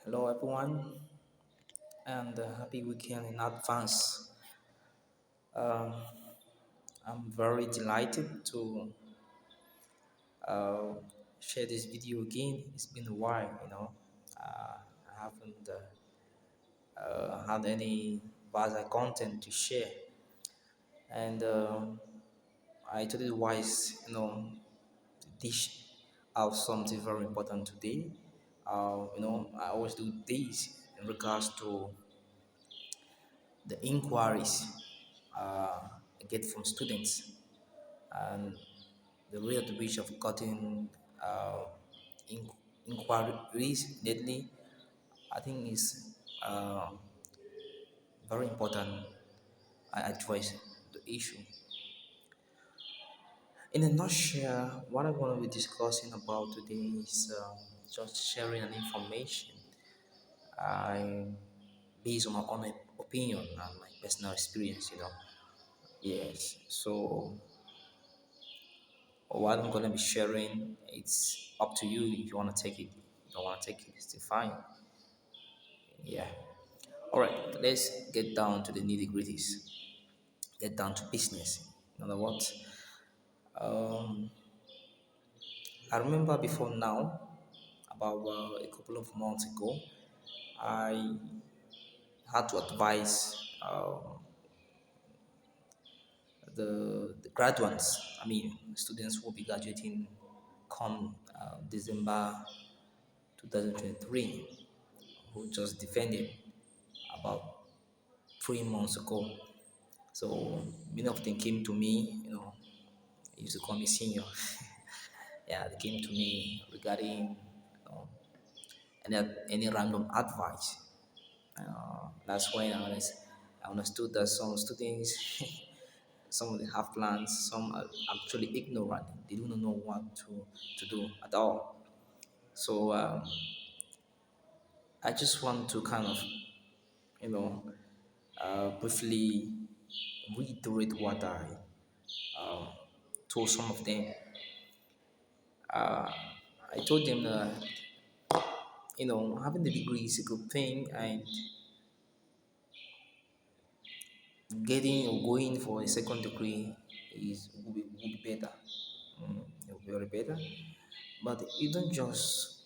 Hello, everyone, and happy weekend in advance. Um, I'm very delighted to uh, share this video again. It's been a while. I haven't had any bad content to share, and I thought it wise, to dish out something very important today. I always do this in regards to the inquiries I get from students and the rate at which I've gotten in- inquiries lately, I think is uh, very important. I address the issue. In a nutshell, what I'm going to be discussing about today is just sharing an information I based on my own opinion and my personal experience. Yes. So what I'm gonna be sharing, it's up to you if you wanna take it. If you don't wanna take it, it's still fine. Yeah. Alright, let's get down to the nitty gritties. Get down to business. In other words, um, I remember before now, about a couple of months ago, I had to advise the graduates, I mean, students who will be graduating come December 2023, who just defended about 3 months ago. So many of them came to me, they used to call me senior. Yeah, they came to me regarding any random advice. That's when I understood that some students, some of them have plans, some are actually ignorant. They do not know what to do at all. So I just want to kind of, you know, briefly reiterate what I um, told some of them. Uh, I told them that having the degree is a good thing, and getting or going for a second degree will be better. It will be very better. But you don't just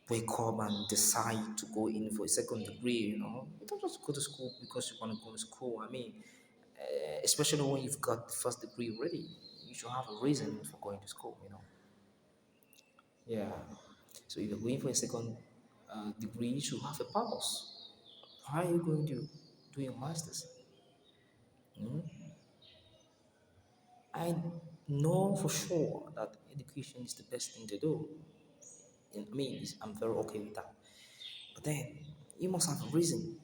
wake up and decide to go in for a second degree. You don't just go to school because you want to go to school. I mean, especially when you've got the first degree already, you should have a reason for going to school. Yeah. So if you're going for a second degree, you should have a purpose. How are you going to do your masters? I know for sure that education is the best thing to do. I mean, I'm very okay with that. But then you must have a reason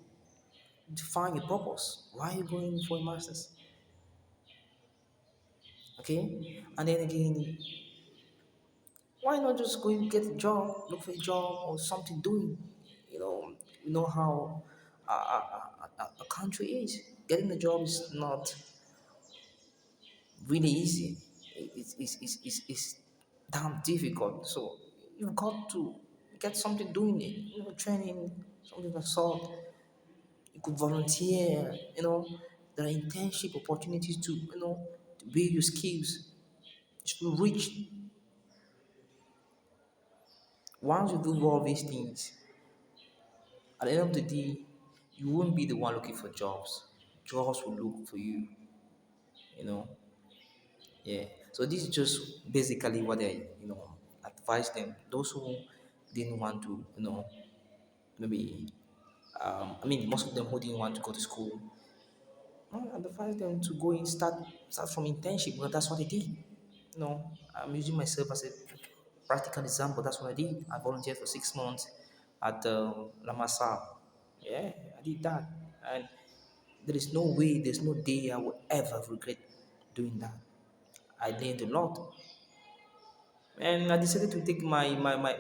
to find a purpose. Why are you going for a masters? Okay? And then again, why not just go and get a job, look for a job or something doing? You know how a country is. Getting a job is not really easy. It's damn difficult. So you've got to get something doing it, training, something of sort. You could volunteer, there are internship opportunities to build your skills. To reach once you do all these things, at the end of the day, you won't be the one looking for jobs. Jobs will look for you, you know. Yeah. So this is just basically what I advise them. Those who didn't want to, maybe, I mean, most of them who didn't want to go to school, I advise them to go and start from internship. Well, that's what I did. I'm using myself as a practical example. That's what I did. I volunteered for 6 months at Lamasa. Yeah, I did that, and there's no day I will ever regret doing that. I learned a lot, and I decided to take my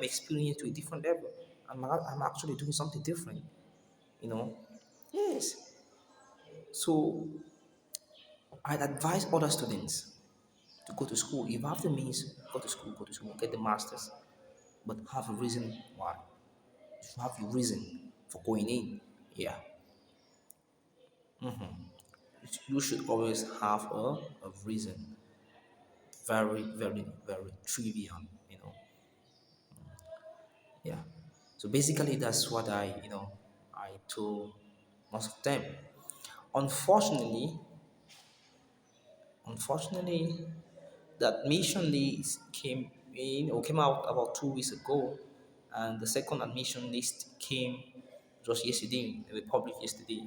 experience to a different level. I'm actually doing something different, you know. Yes. So I'd advise other students to go to school. If you have the means, go to school, get the masters, but have a reason why. You have your reason for going in. Yeah. You should always have a reason. Very, very, very trivial, you know. Yeah. So basically that's what I told most of them. Unfortunately, unfortunately, the admission list came out about 2 weeks ago, and the second admission list came just yesterday, the public yesterday,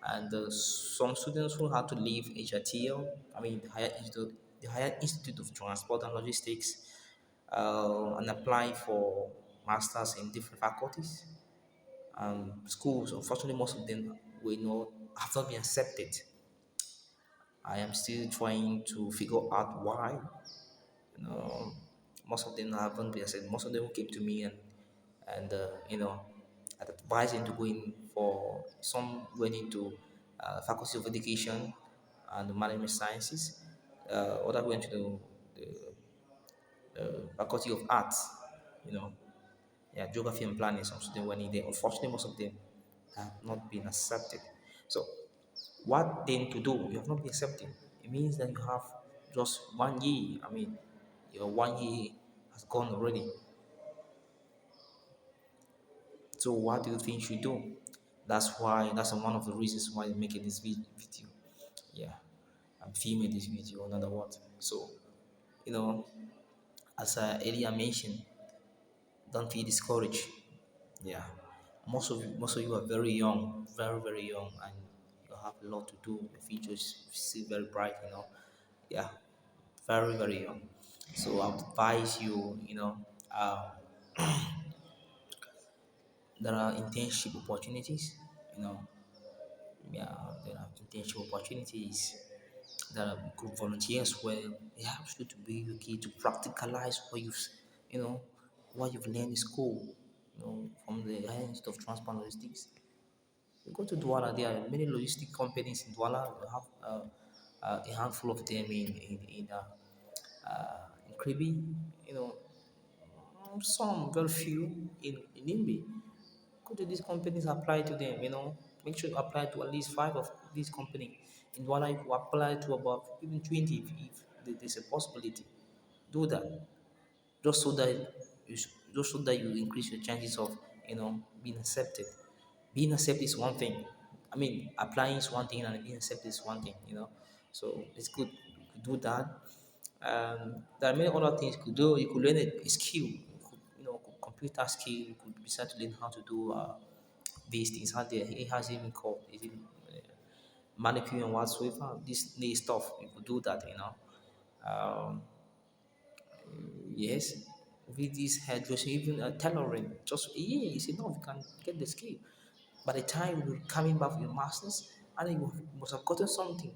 and some students who had to leave HRTL, I mean the Higher Institute of Transport and Logistics, and apply for masters in different faculties schools. Unfortunately, most of them will not have not been accepted. I am still trying to figure out why. You know, most of them haven't been accepted. Most of them came to me and I'd advise them to go in for some went into faculty of education and management sciences. Other went to the faculty of arts. You know, yeah, geography and planning. Some students went in there. Unfortunately, most of them have not been accepted. So, what then to do? You have not been accepted. It means that you have just 1 year. I mean, your 1 year has gone already. So, what do you think you should do? That's one of the reasons why I'm making this video. Yeah, I'm filming this video, in other words. So, you know, as I earlier mentioned, don't feel discouraged. Yeah, most of you are very young, very very young, and you have a lot to do. Your future is still very bright. Yeah, very very young. So I would advise you. There are internship opportunities. You know, yeah, there are internship opportunities. There are group volunteers where they have you to be okay to practicalize what you've learned in school. From the Higher Institute of Transport and Logistics. You go to Douala, there are many logistic companies in Douala. You have a handful of them in Kribi, you know, some very few in Nimbi. Go to these companies, apply to them, make sure you apply to at least five of these companies. In Douala, you apply to about even 20 if there's a possibility. Do that just so that just so that you increase your chances of being accepted. Being accepted is one thing. I mean, applying is one thing and being accepted is one thing. So it's good you could do that. There are many other things you could do. You could learn a skill. Computer skill. You could decide to learn how to do these things. How there it has even called is it manicure and whatsoever. This new stuff you could do that. Um, Yes, with this hairdressing, even tailoring, just a year is enough. You can get the skill. By the time you're coming back from your masters, and then you must have gotten something,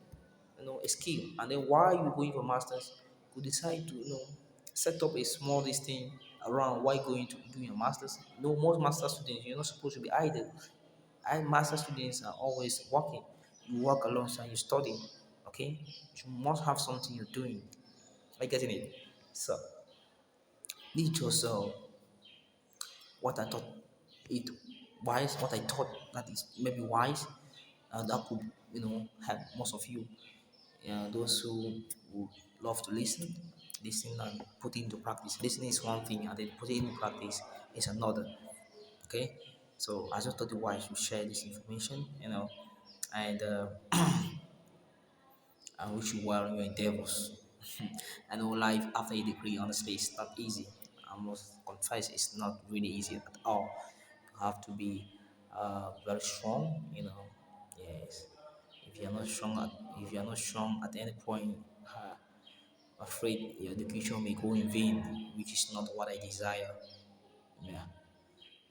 a skill. And then while you're going for masters, you decide to, set up a small this thing around while going to do your masters. Most master students, you're not supposed to be idle. Master students are always working. You work alongside you study. Okay, you must have something you're doing. Are you getting it? So this just what I thought it wise, what I thought that is maybe wise, that could help most of you. Those who would love to listen and put it into practice. Listening is one thing, and then putting it into practice is another. Okay, so I just thought it wise to share this information, and I wish you well in your endeavors. I know life after a degree, honestly, it's not easy. I must confess, it's not really easy at all. You have to be very strong, Yes. If you're not strong at any point, afraid your education may go in vain, which is not what I desire. Yeah.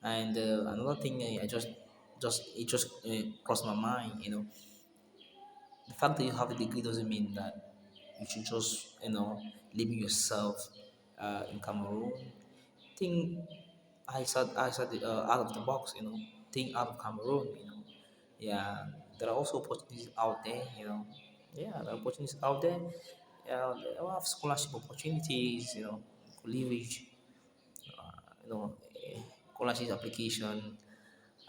And another thing I just crossed my mind, the fact that you have a degree doesn't mean that you should just limit yourself in Cameroon. Think out of the box. Think out of Cameroon. Yeah, there are also opportunities out there. Yeah, there are opportunities out there. Yeah, there are scholarship opportunities. Leverage. You know, scholarship application.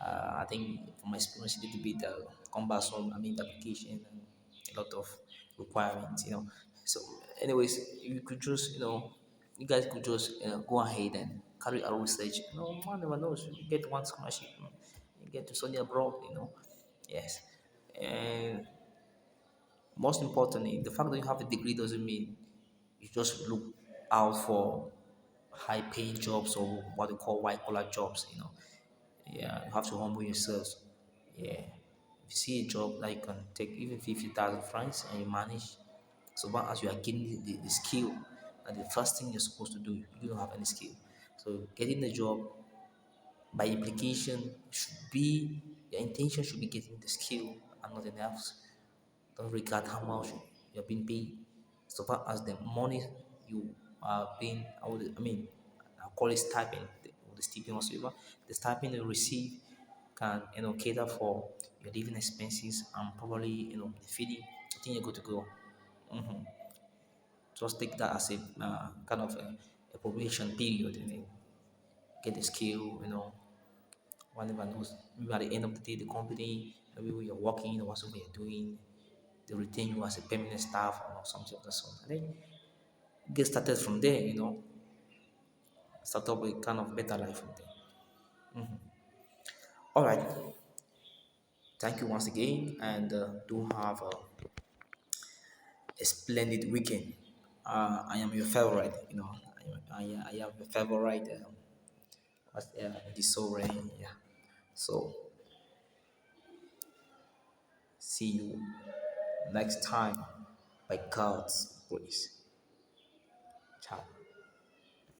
I think from my experience, a little bit cumbersome. I mean, the application and a lot of requirements, So, anyways, you could just, you guys could just go ahead and carry out research. One never knows. You get one scholarship, you get to study abroad. Yes, and most importantly, the fact that you have a degree doesn't mean you just look out for high paying jobs or what they call white collar jobs. Yeah, you have to humble yourselves. Yeah. If you see a job that you can take even 50,000 francs and you manage, so long as you are getting the skill, and the first thing you're supposed to do, you don't have any skill. So getting the job by implication should be your intention should be getting the skill and nothing else. Don't regard how much you're being paid. So far as the money you are being, I call it stipend, the stipend whatsoever, the stipend you receive can, cater for your living expenses and probably, the feeding. I think you're good to go. Just take that as a kind of a probation period, and then get the skill, one never knows. Maybe at the end of the day, the company, maybe where you're working or whatever you're doing, they retain you as a permanent staff or something of the sort. And then get started from there, start up a kind of better life from there. All right. Thank you once again, and do have a splendid weekend. I am your favorite, I am your favorite. This so rain, yeah. So see you next time by God's grace.